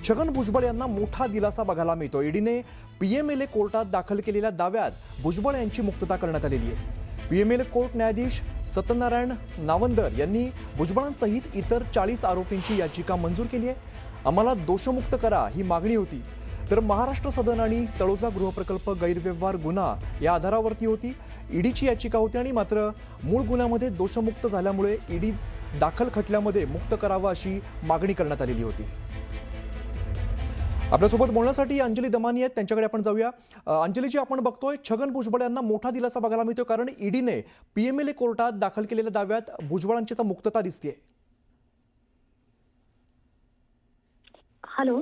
छगन भुजबळ यांना मोठा दिलासा बघायला मिळतो। ईडीने पीएमएलए कोर्टात दाखल केलेल्या दाव्यात भुजबळ यांची मुक्तता करण्यात आलेली आहे। पीएमएलए कोर्ट न्यायाधीश सत्यनारायण नावंदर यांनी भुजबळांसहित इतर 40 आरोपींची याचिका मंजूर केली आहे। आम्हाला दोषमुक्त करा ही मागणी होती, तर महाराष्ट्र सदन आणि तळोजा गृहप्रकल्प गैरव्यवहार गुन्हा या आधारावरती होती। ईडीची याचिका होती आणि मात्र मूळ गुन्ह्यामध्ये दोषमुक्त झाल्यामुळे ईडी दाखल खटल्यामध्ये मुक्त करावा अशी मागणी करण्यात आलेली होती। आपल्यासोबत बोलण्यासाठी अंजली दमानी आहेत, त्यांच्याकडे आपण जाऊया। अंजलीजी, आपण बघतोय छगन भुजबळ यांना मोठा दिलासा बघायला मिळतो, कारण ईडीने पीएमएलए कोर्टात दाखल केलेल्या दाव्यात भुजबळांची तर मुक्तता दिसतेय। हॅलो,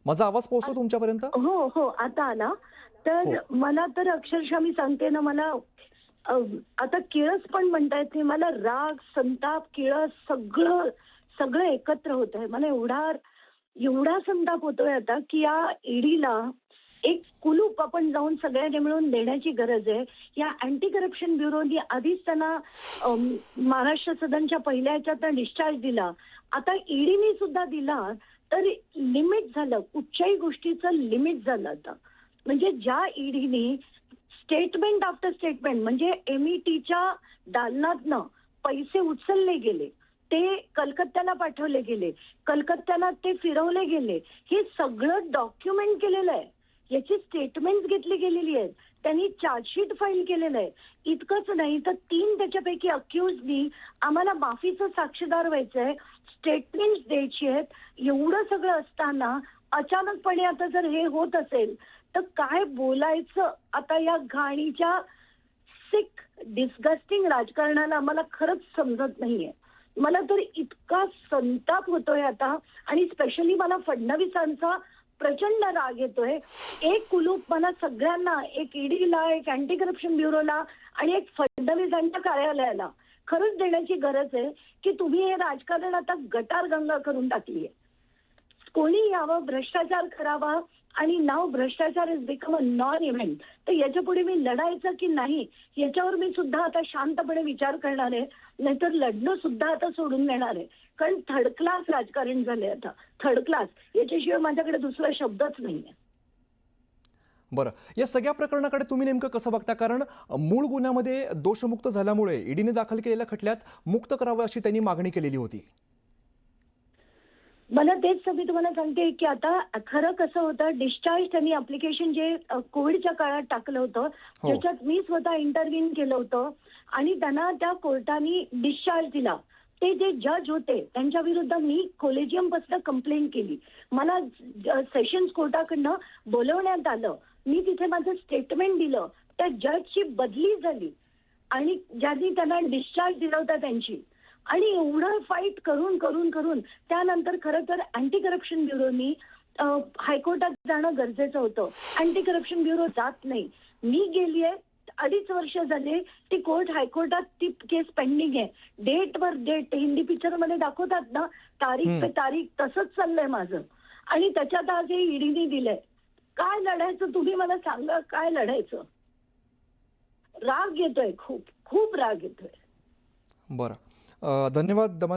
माझा आवाज पोहोचतो तुमच्यापर्यंत? हो हो, आता आला तर मला तर अक्षरशः मी सांगते ना, मला आता किळस पण म्हणता येत नाही, मला राग, संताप, किळस सगळं सगळं एकत्र होत आहे। मला एवढा संताप होतोय आता की या ईडीला एक कुलूप आपण जाऊन सगळ्यांनी मिळून देण्याची गरज आहे। या अँटी करप्शन ब्युरोनी आधीच त्यांना महाराष्ट्र सदनच्या पहिल्या ह्याच्यात डिस्चार्ज दिला, आता ईडीने सुद्धा दिला, तर लिमिट झालं, कुठच्याही गोष्टीचं लिमिट झालं आता। म्हणजे ज्या ईडीने स्टेटमेंट आफ्टर स्टेटमेंट, म्हणजे एमईटीच्या दालनातनं पैसे उचलले गेले, ते कलकत्त्याला पाठवले गेले, कलकत्त्याला ते फिरवले गेले, हे सगळं डॉक्युमेंट केलेलं आहे, याची स्टेटमेंट घेतली गेलेली आहेत, त्यांनी चार्जशीट फाईल केलेलं आहे। इतकंच नाही तर 3 त्याच्यापैकी अक्युजनी आम्हाला माफीचं साक्षीदार व्हायचंय, स्टेटमेंट द्यायची आहेत। एवढं सगळं असताना अचानकपणे आता जर हे होत असेल तर काय बोलायचं आता या घाणीच्या सिक डिस्गस्टिंग राजकारणाला? मला खरंच समजत नाहीये। मला तर इतका संताप होतोय आता, आणि स्पेशली मला फडणवीसांचा प्रचंड राग येतोय। एक कुलूप मला सगळ्यांना, एक ईडीला, एक अँटी करप्शन ब्युरोला आणि एक फडणवीसांच्या कार्यालयाला खरंच देण्याची गरज आहे की तुम्ही हे राजकारण आता गटार गंगा करून टाकली आहे। कोणी यावं, भ्रष्टाचार करावा, आणि नाव भ्रष्टाचार is become a non event. तर याच्या पुढे मी लढायचं की नाही याच्यावर मी सुद्धा आता शांतपणे विचार करणार आहे, नाहीतर लढणं सुद्धा आता सोडून देणार आहे। कारण थर्ड क्लास राजकारण झालंय आता, थर्ड क्लास, याच्याशिवाय माझ्याकडे दुसरा शब्दच नाहीये। बरं, या सगळ्या प्रकरणाकडे तुम्ही नेमकं कसं बघता? कारण मूळ गुन्ह्यामध्ये दोषमुक्त झाल्यामुळे ईडीने दाखल केलेल्या खटल्यात मुक्त करावं अशी त्यांनी मागणी केलेली होती। मला तेच मी तुम्हाला सांगते की आता खरं कसं होतं, डिस्चार्ज त्यांनी अप्लिकेशन जे कोविडच्या काळात टाकलं होतं, त्याच्यात मी स्वतः इंटरव्ह्यू केलं होतं आणि त्यांना त्या कोर्टाने डिस्चार्ज दिला। ते जे जज होते त्यांच्या विरुद्ध मी कोलेजियम पासून कंप्लेंट केली, मला सेशन्स कोर्टाकडनं बोलवण्यात आलं, मी तिथे माझं स्टेटमेंट दिलं, त्या जजची बदली झाली आणि ज्यांनी त्यांना डिस्चार्ज दिला होता त्यांची, आणि एवढं फाईट करून करून करून त्यानंतर खरं तर अँटी करप्शन ब्युरोनी हायकोर्टात जाणं गरजेचं होतं। अँटी करप्शन ब्युरो जात नाही, मी गेली आहे, 2.5 वर्ष झाले ती हायकोर्टात ती केस पेंडिंग आहे, डेट वर डेट, हिंदी पिक्चर मध्ये दाखवतात ना, तारीख पे तारीख, तसंच चाललंय माझं। आणि त्याच्यात आज हे ईडीने दिलंय, काय लढायचं तुम्ही मला सांगा, काय लढायचं? राग येतोय, खूप खूप राग येतोय। बरं, धन्यवाद दमा